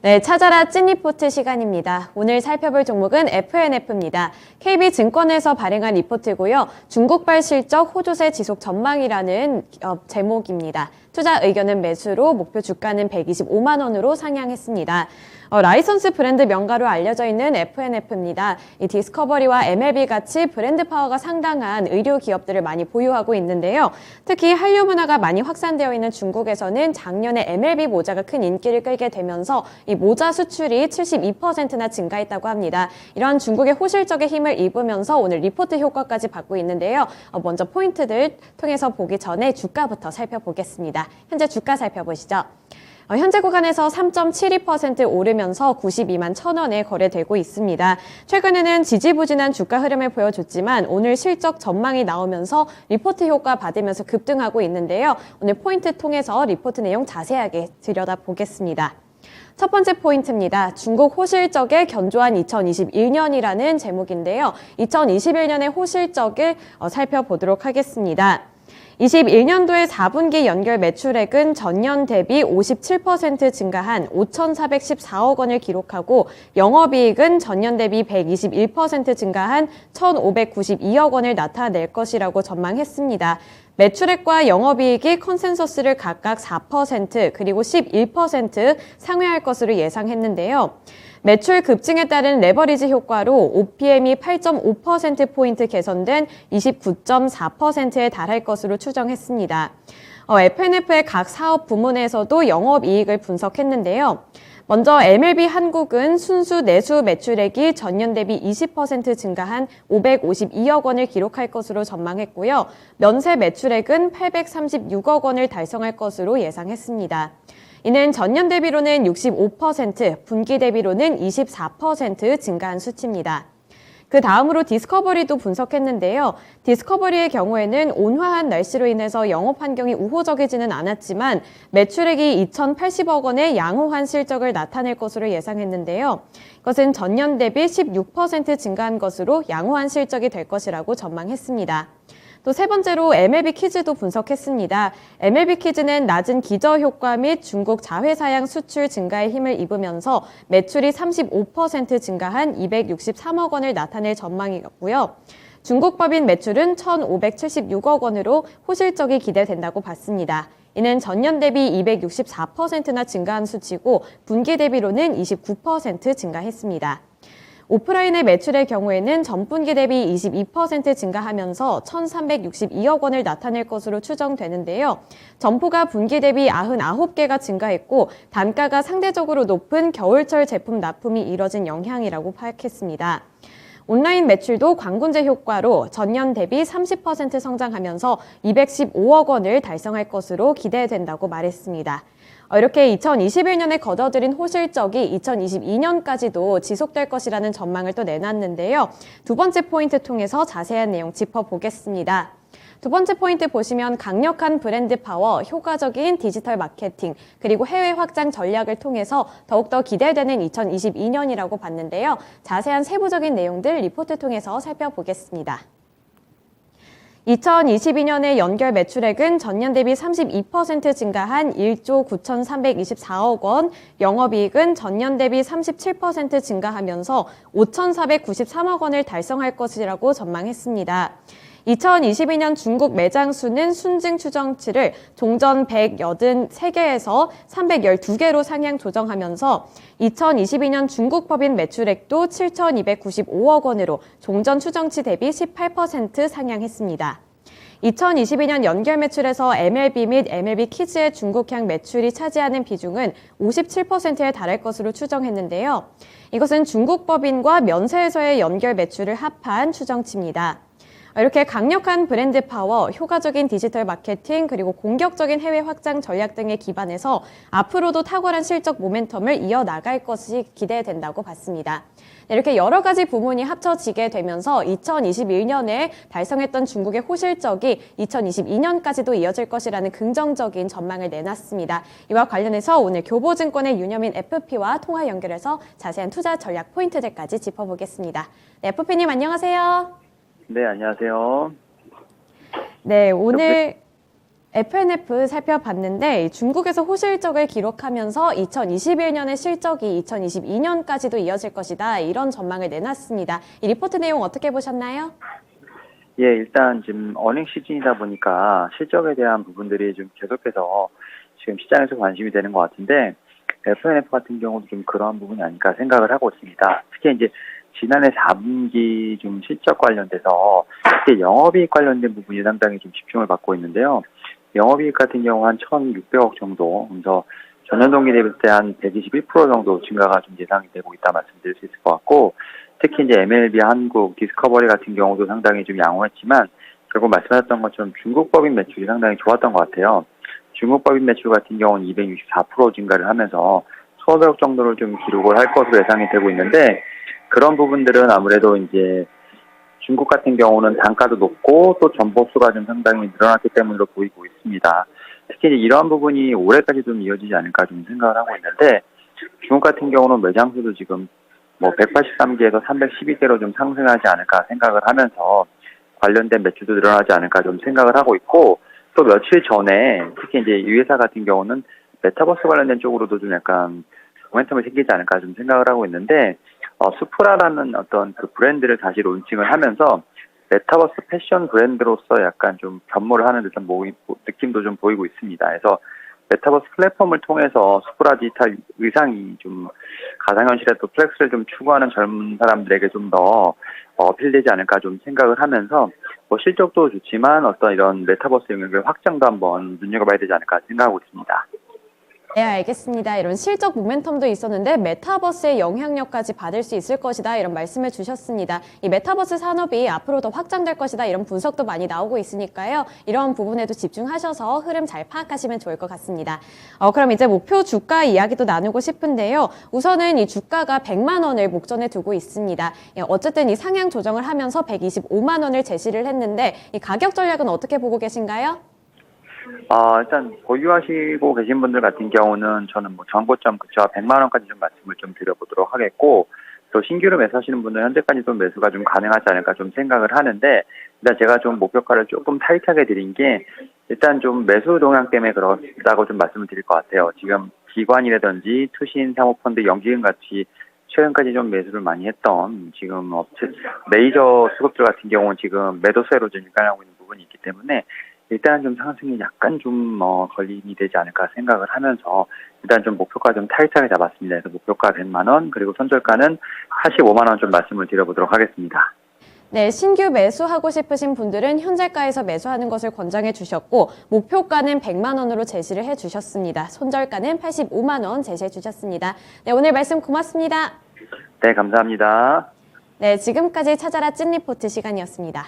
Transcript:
네, 찾아라 찐리포트 시간입니다. 오늘 살펴볼 종목은 FNF입니다. KB증권에서 발행한 리포트고요. 중국발 실적 호조세 지속 전망이라는 제목입니다. 투자 의견은 매수로 목표 주가는 125만 원으로 상향했습니다. 라이선스 브랜드 명가로 알려져 있는 FNF입니다. 이 디스커버리와 MLB 같이 브랜드 파워가 상당한 의류 기업들을 많이 보유하고 있는데요. 특히 한류 문화가 많이 확산되어 있는 중국에서는 작년에 MLB 모자가 큰 인기를 끌게 되면서 이 모자 수출이 72%나 증가했다고 합니다. 이러한 중국의 호실적의 힘을 입으면서 오늘 리포트 효과까지 받고 있는데요. 먼저 포인트들 통해서 보기 전에 주가부터 살펴보겠습니다. 현재 주가 살펴보시죠. 현재 구간에서 3.72% 오르면서 92만 1,000원에 거래되고 있습니다. 최근에는 지지부진한 주가 흐름을 보여줬지만 오늘 실적 전망이 나오면서 리포트 효과 받으면서 급등하고 있는데요. 오늘 포인트 통해서 리포트 내용 자세하게 들여다보겠습니다. 첫 번째 포인트입니다. 중국 호실적의 견조한 2021년이라는 제목인데요. 2021년의 호실적을 살펴보도록 하겠습니다. 21년도의 4분기 연결 매출액은 전년 대비 57% 증가한 5,414억 원을 기록하고 영업이익은 전년 대비 121% 증가한 1,592억 원을 나타낼 것이라고 전망했습니다. 매출액과 영업이익이 컨센서스를 각각 4% 그리고 11% 상회할 것으로 예상했는데요. 매출 급증에 따른 레버리지 효과로 OPM이 8.5%포인트 개선된 29.4%에 달할 것으로 추정했습니다. FNF의 각 사업 부문에서도 영업이익을 분석했는데요. 먼저 MLB 한국은 순수 내수 매출액이 전년 대비 20% 증가한 552억 원을 기록할 것으로 전망했고요. 면세 매출액은 836억 원을 달성할 것으로 예상했습니다. 이는 전년 대비로는 65%, 분기 대비로는 24% 증가한 수치입니다. 그 다음으로 디스커버리도 분석했는데요. 디스커버리의 경우에는 온화한 날씨로 인해서 영업 환경이 우호적이지는 않았지만 매출액이 2,080억 원의 양호한 실적을 나타낼 것으로 예상했는데요. 이것은 전년 대비 16% 증가한 것으로 양호한 실적이 될 것이라고 전망했습니다. 또 세 번째로 MLB 키즈도 분석했습니다. MLB 키즈는 낮은 기저 효과 및 중국 자회사양 수출 증가에 힘을 입으면서 매출이 35% 증가한 263억 원을 나타낼 전망이었고요. 중국 법인 매출은 1,576억 원으로 호실적이 기대된다고 봤습니다. 이는 전년 대비 264%나 증가한 수치고 분기 대비로는 29% 증가했습니다. 오프라인의 매출의 경우에는 전분기 대비 22% 증가하면서 1,362억 원을 나타낼 것으로 추정되는데요. 점포가 분기 대비 99개가 증가했고 단가가 상대적으로 높은 겨울철 제품 납품이 이뤄진 영향이라고 파악했습니다. 온라인 매출도 광군제 효과로 전년 대비 30% 성장하면서 215억 원을 달성할 것으로 기대된다고 말했습니다. 이렇게 2021년에 거둬들인 호실적이 2022년까지도 지속될 것이라는 전망을 또 내놨는데요. 두 번째 포인트 통해서 자세한 내용 짚어보겠습니다. 두 번째 포인트 보시면 강력한 브랜드 파워, 효과적인 디지털 마케팅, 그리고 해외 확장 전략을 통해서 더욱더 기대되는 2022년이라고 봤는데요. 자세한 세부적인 내용들 리포트 통해서 살펴보겠습니다. 2022년의 연결 매출액은 전년 대비 32% 증가한 1조 9,324억 원, 영업이익은 전년 대비 37% 증가하면서 5,493억 원을 달성할 것이라고 전망했습니다. 2022년 중국 매장 수는 순증 추정치를 종전 183개에서 312개로 상향 조정하면서 2022년 중국 법인 매출액도 7,295억 원으로 종전 추정치 대비 18% 상향했습니다. 2022년 연결 매출에서 MLB 및 MLB 키즈의 중국향 매출이 차지하는 비중은 57%에 달할 것으로 추정했는데요. 이것은 중국 법인과 면세에서의 연결 매출을 합한 추정치입니다. 이렇게 강력한 브랜드 파워, 효과적인 디지털 마케팅, 그리고 공격적인 해외 확장 전략 등에 기반해서 앞으로도 탁월한 실적 모멘텀을 이어나갈 것이 기대된다고 봤습니다. 이렇게 여러 가지 부문이 합쳐지게 되면서 2021년에 달성했던 중국의 호실적이 2022년까지도 이어질 것이라는 긍정적인 전망을 내놨습니다. 이와 관련해서 오늘 교보증권의 윤여민 FP와 통화 연결해서 자세한 투자 전략 포인트들까지 짚어보겠습니다. 네, FP님 안녕하세요. 네, 안녕하세요. 네, 오늘 FNF 살펴봤는데 중국에서 호실적을 기록하면서 2021년의 실적이 2022년까지도 이어질 것이다. 이런 전망을 내놨습니다. 이 리포트 내용 어떻게 보셨나요? 예, 일단 지금 어닝 시즌이다 보니까 실적에 대한 부분들이 좀 계속해서 지금 시장에서 관심이 되는 것 같은데 FNF 같은 경우도 좀 그러한 부분이 아닐까 생각을 하고 있습니다. 특히 이제 지난해 4분기 좀 실적 관련돼서 특히 영업이익 관련된 부분이 상당히 좀 집중을 받고 있는데요. 영업이익 같은 경우 한 1,600억 정도, 그래서 전년 동기 대비 때 한 121% 정도 증가가 좀 예상이 되고 있다 말씀드릴 수 있을 것 같고, 특히 이제 MLB 한국 디스커버리 같은 경우도 상당히 좀 양호했지만 결국 말씀하셨던 것처럼 중국 법인 매출이 상당히 좋았던 것 같아요. 중국 법인 매출 같은 경우는 264% 증가를 하면서 1,500억 정도를 좀 기록을 할 것으로 예상이 되고 있는데, 그런 부분들은 아무래도 이제 중국 같은 경우는 단가도 높고 또 점포수가 좀 상당히 늘어났기 때문으로 보이고 있습니다. 특히 이러한 부분이 올해까지 좀 이어지지 않을까 좀 생각을 하고 있는데, 중국 같은 경우는 매장 수도 지금 183개에서 312개로 좀 상승하지 않을까 생각을 하면서 관련된 매출도 늘어나지 않을까 좀 생각을 하고 있고, 또 며칠 전에 특히 이제 이 회사 같은 경우는 메타버스 관련된 쪽으로도 좀 약간 모멘텀이 생기지 않을까 좀 생각을 하고 있는데, 수프라라는 어떤 그 브랜드를 다시 론칭을 하면서 메타버스 패션 브랜드로서 약간 좀 변모를 하는 듯한 느낌도 좀 보이고 있습니다. 그래서 메타버스 플랫폼을 통해서 수프라 디지털 의상이 좀 가상현실의 또 플렉스를 좀 추구하는 젊은 사람들에게 좀 더 어필되지 않을까 좀 생각을 하면서 실적도 좋지만 어떤 이런 메타버스 영역의 확장도 한번 눈여겨봐야 되지 않을까 생각하고 있습니다. 네, 알겠습니다. 이런 실적 모멘텀도 있었는데 메타버스의 영향력까지 받을 수 있을 것이다. 이런 말씀을 주셨습니다. 이 메타버스 산업이 앞으로 더 확장될 것이다. 이런 분석도 많이 나오고 있으니까요. 이런 부분에도 집중하셔서 흐름 잘 파악하시면 좋을 것 같습니다. 그럼 이제 목표 주가 이야기도 나누고 싶은데요. 우선은 이 주가가 100만 원을 목전에 두고 있습니다. 어쨌든 이 상향 조정을 하면서 125만 원을 제시를 했는데 이 가격 전략은 어떻게 보고 계신가요? 일단 보유하시고 계신 분들 같은 경우는 저는 전고점 그쵸 100만 원까지 좀 말씀을 좀 드려보도록 하겠고, 또 신규로 매수하시는 분들은 현재까지 좀 매수가 좀 가능하지 않을까 좀 생각을 하는데, 일단 제가 좀 목표가를 조금 타이트하게 드린 게 일단 좀 매수 동향 때문에 그렇다고 좀 말씀을 드릴 것 같아요. 지금 기관이라든지 투신 사모펀드 연기금 같이 최근까지 좀 매수를 많이 했던 지금 메이저 수급들 같은 경우는 지금 매도세로 좀 일관하고 있는 부분이 있기 때문에 일단 좀 상승이 약간 좀 걸림이 되지 않을까 생각을 하면서 일단 좀 목표가 좀 타이트하게 잡았습니다. 그래서 목표가 100만 원, 그리고 손절가는 85만 원 좀 말씀을 드려보도록 하겠습니다. 네, 신규 매수하고 싶으신 분들은 현재가에서 매수하는 것을 권장해 주셨고, 목표가는 100만 원으로 제시를 해 주셨습니다. 손절가는 85만 원 제시해 주셨습니다. 네, 오늘 말씀 고맙습니다. 네, 감사합니다. 네, 지금까지 찾아라 찐 리포트 시간이었습니다.